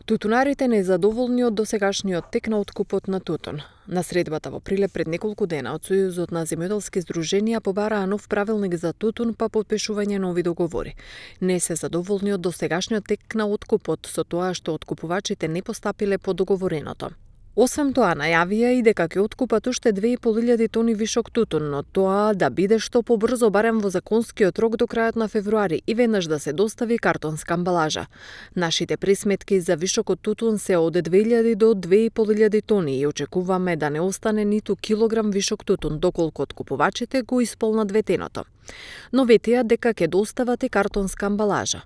Тутунарите незадоволни од досегашниот тек на откупот на тутун. На средбата во Прилеп пред неколку дена од Сојузот на земјоделски здруженија побараа нов правилник за тутун па подпишување нови договори. Не се задоволни од досегашниот тек на откупот со тоа што откупувачите не постапиле по договореното. Освен тоа, најавија и дека ќе откупат уште 2.500 тони вишок тутун, но тоа да биде што побрзо, барем во законскиот рок до крајот на февруари и веднаш да се достави картонска амбалажа. Нашите пресметки за вишокот тутун се од 2000 до 2.500 тони и очекуваме да не остане ниту килограм вишок тутун доколку откупувачите го исполнат ветеното. Но ветија дека ќе достават и картонска амбалажа.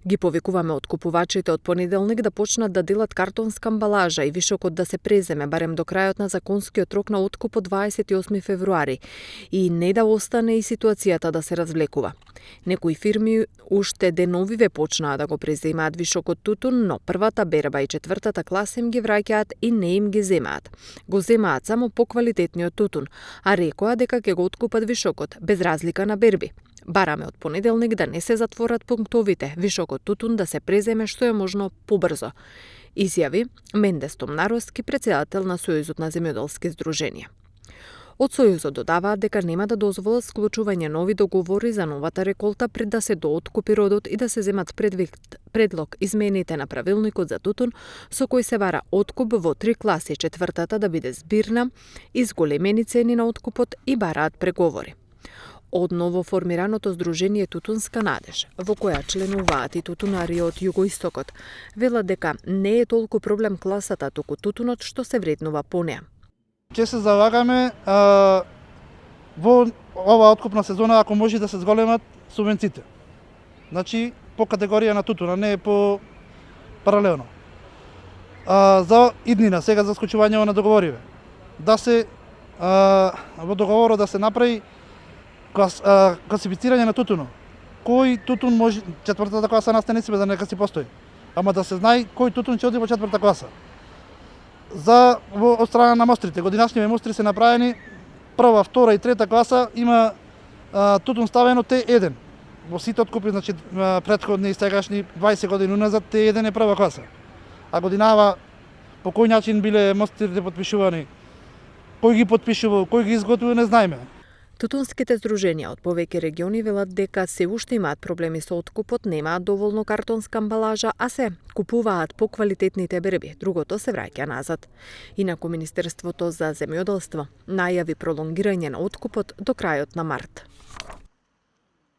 Ги повикуваме откупувачите од понеделник да почнат да делат картонска амбалажа и вишокот да се преземе барем до крајот на законскиот рок на откуп од 28 февруари и не да остане и ситуацијата да се развлекува. Некои фирми уште деновиве почнаа да го преземаат вишокот тутун, но првата берба и четвртата класа им ги враќаат и не им ги земаат. Го земаат само поквалитетниот тутун, а рекоа дека ќе го откупат вишокот без разлика на берби. Бараме од понеделник да не се затворат пунктовите, вишокот тутун да се преземе што е можно побрзо, изјави Менде Стомнаровски, председател на Сојузот на земјоделски здруженија. Од Сојузот додаваат дека нема да дозволат склучување нови договори за новата реколта пред да се дооткупи родот и да се земат предлог измените на правилникот за тутун со кој се бара откуп во 3 класи, четвртата да биде збирна, изголемени цени на откупот и бараат преговори. Од ново формираното здружение Тутунска надеж, во која членуваат и тутунари од југоистокот, велат дека не е толку проблем класата, туку тутунот што се вреднува по неа. Ќе се залагаме во оваа откупна сезона ако може да се зголемат субвенциите. Значи по категорија на тутуна, не по паралелно. За иднина, сега за склучување на договориве. Да се во договорот да се направи класифицирање на тутуно. Кој тутун може четвртата класа настане себе да нека си постои. Ама да се знае кој тутун ќе оди во четврта класа. За од страна на мострите, годинашниве мостри се направени прва, втора и трета класа, има тутун ставено Т1. Во сите откупи, значи претходни и сегашни 20 години уназад Т1 е прва класа. А годинава по кој начин биле мострите потпишувани, кој ги потпишувал, кој ги изготвил, не знаеме. Тутунските здруженија од повеќе региони велат дека се уште имаат проблеми со откупот, немаат доволно картонска амбалажа, а се купуваат поквалитетните берби, другото се враќа назад. Инаку Министерството за земјоделство најави пролонгирање на откупот до крајот на март.